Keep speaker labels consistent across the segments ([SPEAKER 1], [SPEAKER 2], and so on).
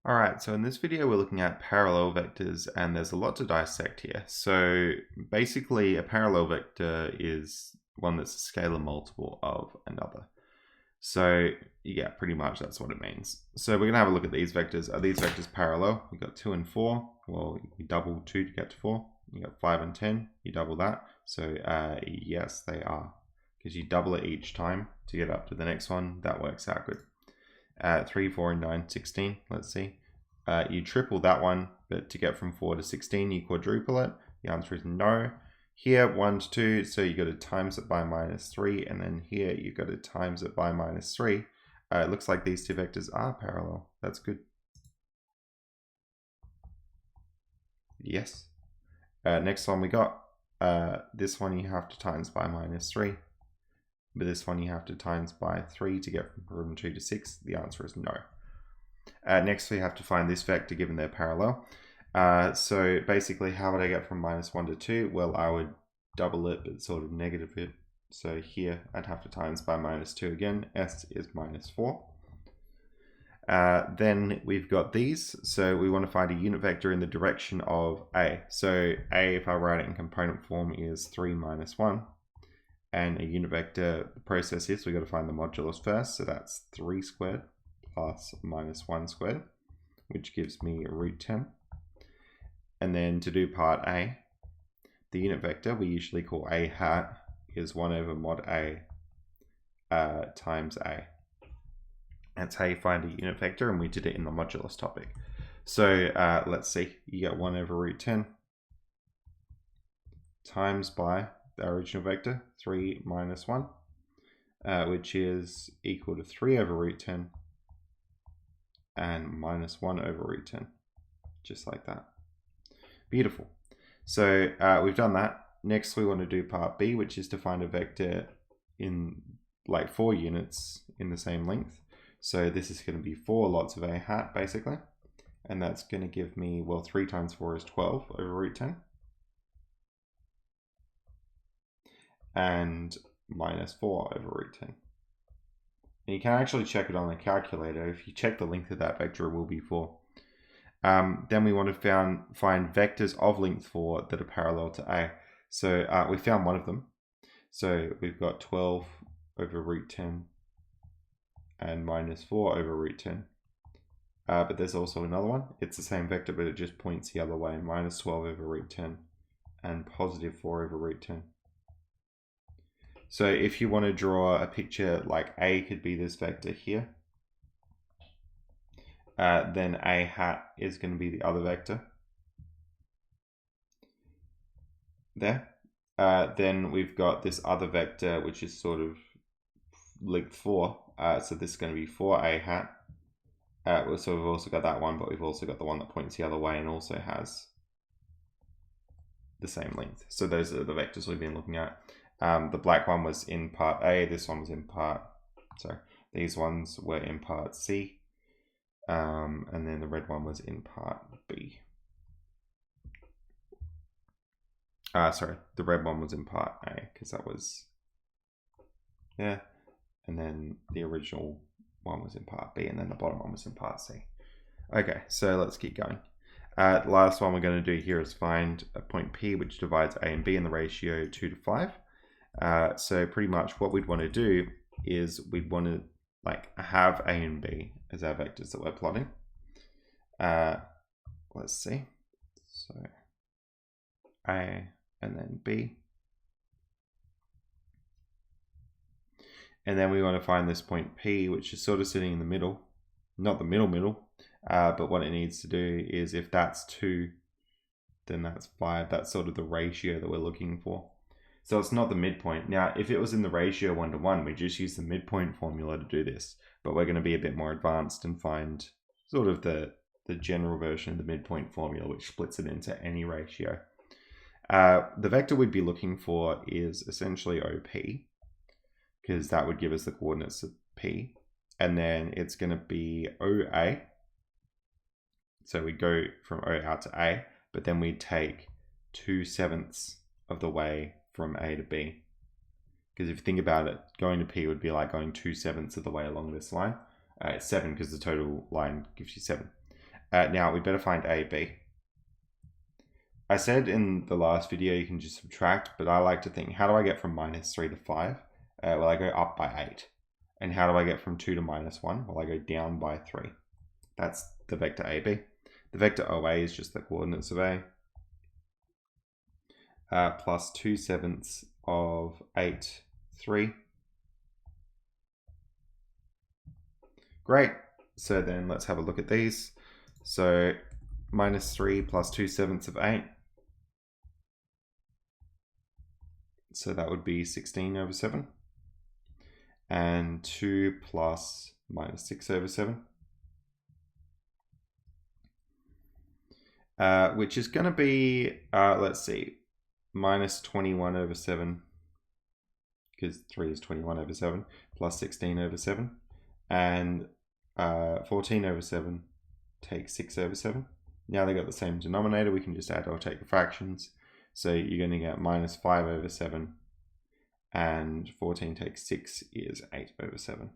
[SPEAKER 1] Alright, so in this video we're looking at parallel vectors and there's a lot to dissect here. So basically a parallel vector is one that's a scalar multiple of another. So yeah, pretty much that's what it means. So we're going to have a look at these vectors. Are these vectors parallel? We've got 2 and 4. Well, you double 2 to get to 4. You got 5 and 10. You double that. So yes, they are. Because you double it each time to get up to the next one. That works out good. 3, 4, and 9, 16. Let's see. You triple that one, but to get from 4 to 16, you quadruple it. The answer is no. Here, 1 to 2, so you got to times it by -3, and then here you got to times it by -3. It looks like these two vectors are parallel. That's good. Yes. Next one we got. This one you have to times by -3. But this one you have to times by 3 to get from 2 to 6. The answer is no. Next we have to find this vector given they're parallel. So basically how would I get from -1 to 2? Well, I would double it but sort of negative it. So here I'd have to times by -2 again. S is -4. Then we've got these. So we want to find a unit vector in the direction of A. So A, if I write it in component form, is 3 minus 1. And a unit vector, the process is we've got to find the modulus first. So that's 3 squared plus -1 squared, which gives me √10. And then to do part A, the unit vector we usually call A hat is 1 over mod A times A. That's how you find a unit vector, and we did it in the modulus topic. So let's see, you get 1 over √10 times by the original vector, 3 minus 1, which is equal to 3 over √10 and -1 over √10, just like that. Beautiful. So we've done that. Next we want to do part B, which is to find a vector in like 4 units in the same length. So this is going to be 4 lots of A hat basically. And that's going to give me, well, 3 times 4 is 12 over √10. And -4 over √10. And you can actually check it on the calculator. If you check the length of that vector, it will be 4. Then we want to find vectors of length 4 that are parallel to A. So we found one of them. So we've got 12 over √10 and -4 over √10. But there's also another one. It's the same vector, but it just points the other way. -12 over √10 and +4 over √10. So if you want to draw a picture like A could be this vector here, then A hat is going to be the other vector there. Then we've got this other vector which is sort of length 4. So this is going to be 4A hat. So we've also got that one, but we've also got the one that points the other way and also has the same length. So those are the vectors we've been looking at. The black one was in part A, this one was in part, sorry, these ones were in part C, and then the red one was in part B. Sorry, the red one was in part A, because that was, yeah, and then the original one was in part B, and then the bottom one was in part C. Okay, so let's keep going. The last one we're going to do here is find a point P which divides A and B in the ratio 2 to 5. So pretty much what we'd want to do is we'd want to like have A and B as our vectors that we're plotting. Let's see. So A and then B. And then we want to find this point P, which is sort of sitting in the middle. Not the middle, but what it needs to do is if that's 2, then that's 5. That's sort of the ratio that we're looking for. So it's not the midpoint. Now, if it was in the ratio 1 to 1, we just use the midpoint formula to do this. But we're going to be a bit more advanced and find sort of the general version of the midpoint formula, which splits it into any ratio. The vector we'd be looking for is essentially OP, because that would give us the coordinates of P. And then it's going to be OA. So we go from O out to A, but then we take 2/7 of the way from A to B. Because if you think about it, going to P would be like going 2/7 of the way along this line. It's 7 because the total line gives you 7. Now we better find AB. I said in the last video you can just subtract, but I like to think, how do I get from -3 to 5? Well, I go up by 8. And how do I get from 2 to -1? Well, I go down by 3. That's the vector AB. The vector OA is just the coordinates of A. Plus 2/7 of 8, 3. Great. So then let's have a look at these. So -3 plus 2/7 of 8. So that would be 16/7. And 2 plus -6/7. Which is going to be, let's see, -21/7. Because 3 is 21/7. Plus 16/7. And 14/7 take 6/7. Now they've got the same denominator. We can just add or take the fractions. So you're going to get -5/7. And 14 takes 6 is 8/7.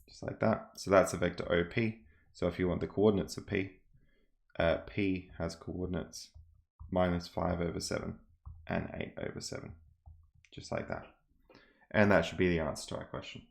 [SPEAKER 1] Just like that. So that's a vector OP. So if you want the coordinates of P, P has coordinates -5/7 and 8/7. Just like that. And that should be the answer to our question.